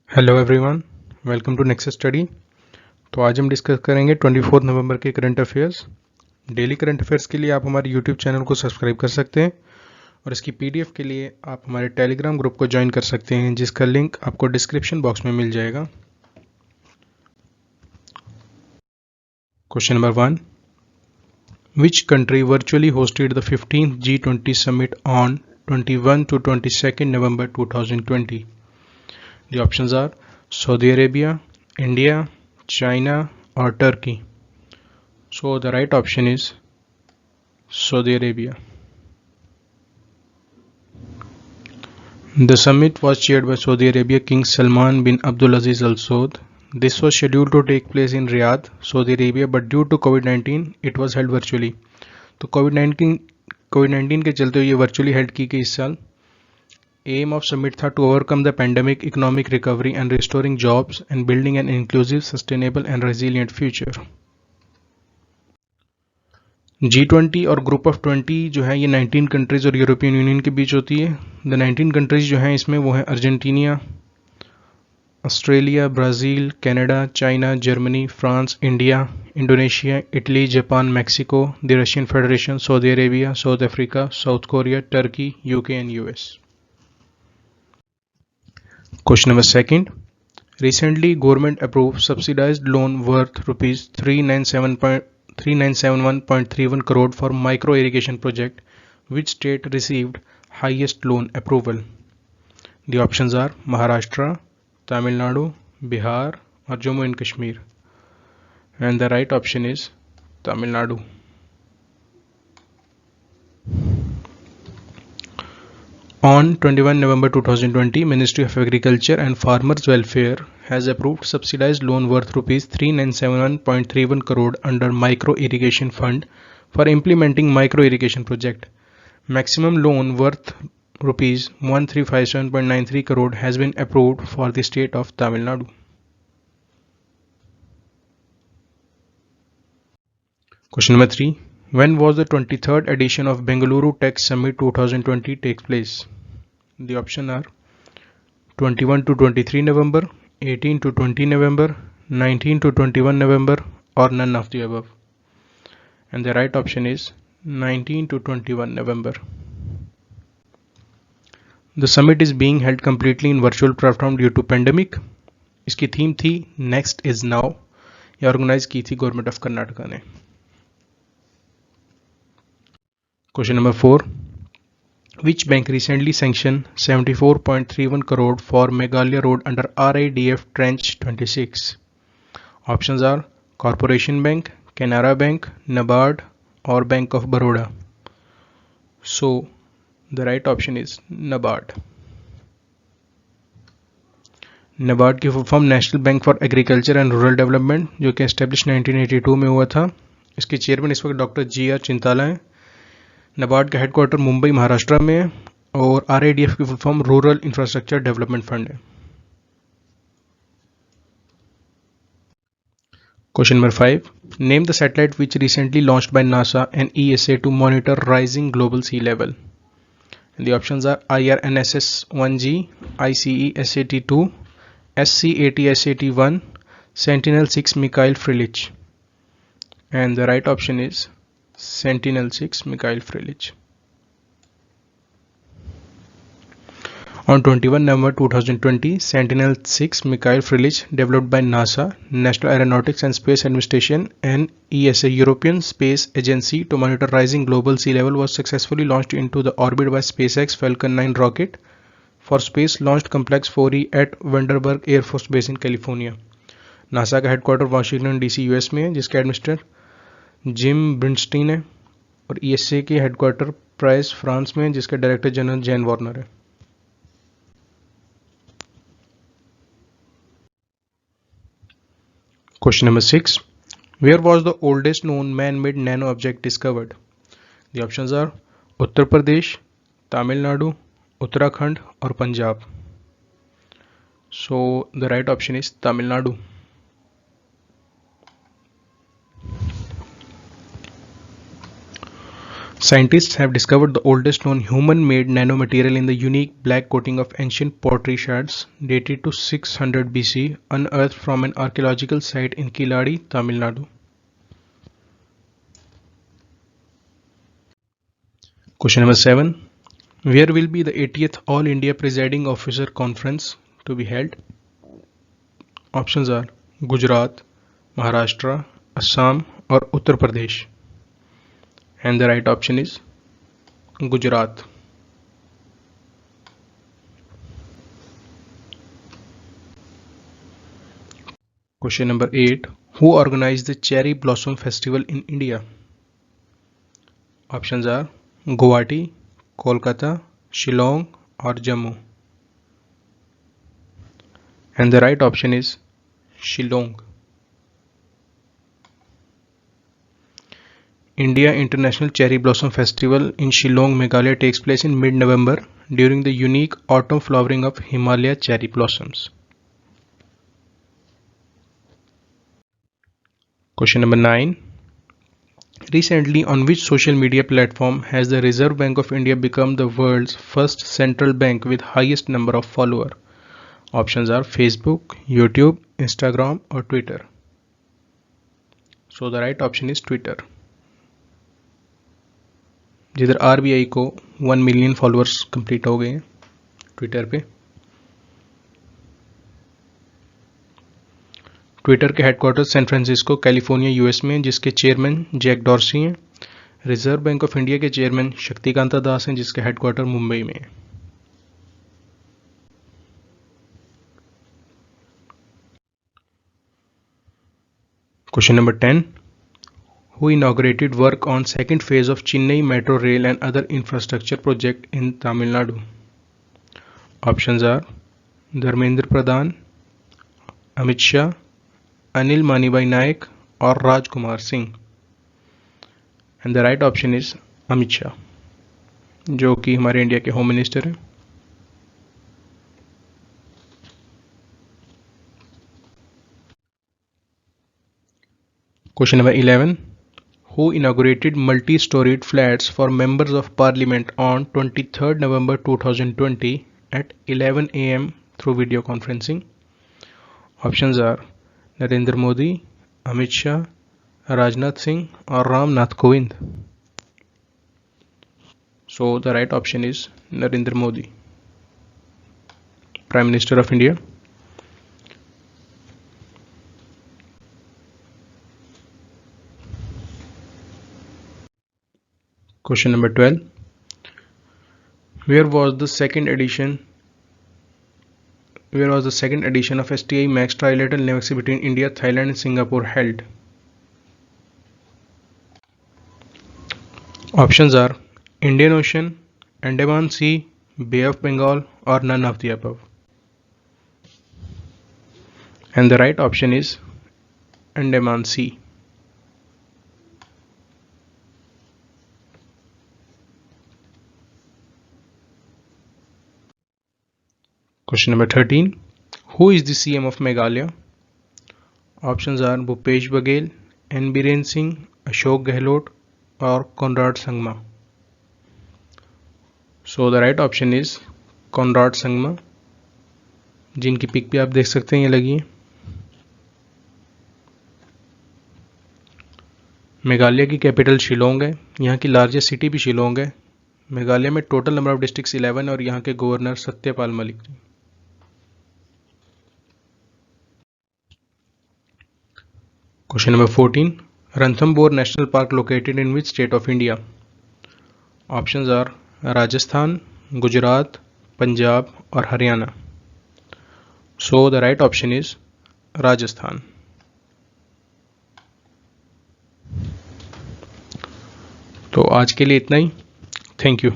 Hello everyone, welcome to next study. तो आज हम डिस्कस करेंगे 24 नवंबर के current affairs. Daily current affairs के लिए आप हमारे यूट्यूब चैनल को सब्सक्राइब कर सकते हैं और इसकी पीडीएफ के लिए आप हमारे टेलीग्राम ग्रुप को ज्वाइन कर सकते हैं, जिसका लिंक आपको डिस्क्रिप्शन बॉक्स में मिल जाएगा। Question number 1, which country virtually hosted the 15th G20 summit on 21 to 22 November 2020? The options are Saudi Arabia, India, China or Turkey. So the right option is Saudi Arabia. The summit was chaired by Saudi Arabia King Salman bin Abdulaziz Al Saud. This was scheduled to take place in Riyadh, Saudi Arabia, but due to COVID-19 it was held virtually. तो Covid 19 के चलते हुए ये virtually held की गई इस साल। Aim of summit था to overcome the pandemic, economic recovery and restoring jobs and building an inclusive, sustainable and resilient future. G20 और ग्रुप ऑफ 20 जो है ये 19 कंट्रीज़ और यूरोपियन यूनियन के बीच होती है। द 19 कंट्रीज़ जो हैं इसमें वो हैं Argentina, Australia, Brazil, Canada, China, Germany, France, India, Indonesia, Italy, Japan, Mexico, the Russian federation, Saudi Arabia, south Africa, south Korea, Turkey, UK and US. Question number 2, recently government approved subsidized loan worth rupees 3971.31 crore for micro irrigation project. Which state received highest loan approval? The options are Maharashtra, Tamil Nadu, Bihar or Jammu and Kashmir. And the right option is Tamil Nadu. On 21 November 2020, Ministry of Agriculture and Farmers Welfare has approved subsidized loan worth rupees 3971.31 crore under micro irrigation fund for implementing micro irrigation project. Maximum loan worth rupees 1357.93 crore has been approved for the state of Tamil Nadu. Question number 3, when was the 23rd edition of Bengaluru Tech Summit 2020 takes place? The options are 21 to 23 November, 18 to 20 November, 19 to 21 November or none of the above. And the right option is 19 to 21 November. The summit is being held completely in virtual platform due to pandemic. इसकी theme थी next is now. यह organise की थी government of Karnataka ने। Question number 4, which bank recently sanctioned 74.31 crore for Meghalaya Road under RIDF Tranche 26? Options are Corporation Bank, Canara Bank, NABARD or Bank of Baroda. So the right option is NABARD. NABARD की full form national bank for agriculture and rural development, जो कि establish 1982 में हुआ था। इसके chairman इस वक्त doctor GR Chintala हैं। नाबार्ड का हेडक्वार्टर मुंबई महाराष्ट्र में है और RIDF की full form rural infrastructure development fund है। Question number 5, name the satellite which recently launched by NASA and ESA to monitor rising global sea level. The options are IRNSS-1G, ICESAT-2, SCAT-SAT-1, Sentinel-6 Mikhail Freilich. And the right option is Sentinel-6 Mikhail Freilich. On 21 November 2020, Sentinel-6 Mikhail Freilich, developed by NASA, National Aeronautics and Space Administration and ESA, European Space Agency, to monitor rising global sea level, was successfully launched into the orbit by SpaceX Falcon 9 rocket for Space Launched Complex 4E at Vandenberg Air Force Base in California. NASA का headquarter Washington DC US में है, जिसके administrator gym ब्रिंस्टीन है, और ESA के headquarter price France में, जिसका director general Jain Warner है। Question number 6, where was the oldest known man-made nano object discovered? The options are Uttar Pradesh, Tamil Nadu, Uttarakhand और Punjab. So the right option is Tamil Nadu. Scientists have discovered the oldest known human-made nanomaterial in the unique black coating of ancient pottery shards dated to 600 BC, unearthed from an archaeological site in Kiladi, Tamil Nadu. Question number 7. Where will be the 80th All India Presiding Officer Conference to be held? Options are Gujarat, Maharashtra, Assam or Uttar Pradesh. And the right option is Gujarat. Question number 8. Who organized the Cherry Blossom Festival in India? Options are Guwahati, Kolkata, Shillong or Jammu. And the right option is Shillong. India International Cherry Blossom Festival in Shillong, Meghalaya takes place in mid-November during the unique autumn flowering of Himalaya cherry blossoms. Question number 9. Recently, on which social media platform has the Reserve Bank of India become the world's first central bank with highest number of followers? Options are Facebook, YouTube, Instagram or Twitter. So the right option is Twitter, जिधर RBI को 1 million followers complete हो गए हैं Twitter पे। Twitter के headquarter San Francisco California US में, जिसके chairman Jack Dorsey हैं। रिजर्व बैंक ऑफ इंडिया के चेयरमैन शक्तिकांता दास हैं, जिसका हेडक्वार्टर मुंबई में है। Question number 10. Who inaugurated work on second phase of Chennai Metro Rail and other infrastructure project in Tamil Nadu? Options are Dharmendra Pradhan, Amit Shah, Anil Manibhai Naik or Rajkumar Singh. And the right option is Amit Shah, जो कि हमारे India के home minister हैं। Question number 11. Who inaugurated multi-storied flats for members of parliament on 23rd November 2020 at 11 am through video conferencing? Options are Narendra Modi, Amit Shah, Rajnath Singh or Ram Nath Kovind. So the right option is Narendra Modi, Prime Minister of India. Question number 12. Where was the second edition of STI Max trilateral NAVEX between India, Thailand and Singapore held? Options are Indian Ocean, Andaman Sea, Bay of Bengal or none of the above. And the right option is Andaman Sea. Question number 13. Who is the CM of Meghalaya? Options are Bhupesh Baghel, N. Biren Singh, Ashok Gehlot or Conrad Sangma. So the right option is Conrad Sangma, जिनकी pick भी आप देख सकते हैं, ये लगी है। मेघालय की कैपिटल शिलोंग है, यहाँ की लार्जेस्ट सिटी भी शिलोंग है। मेघालय में टोटल नंबर ऑफ डिस्ट्रिक्ट्स 11 और यहाँ के governor Satyapal Malik. Question number 14. Ranthambore National Park located in which state of India? Options are Rajasthan, Gujarat, Punjab or Haryana. So the right option is Rajasthan. तो आज के लिए इतना ही। Thank you.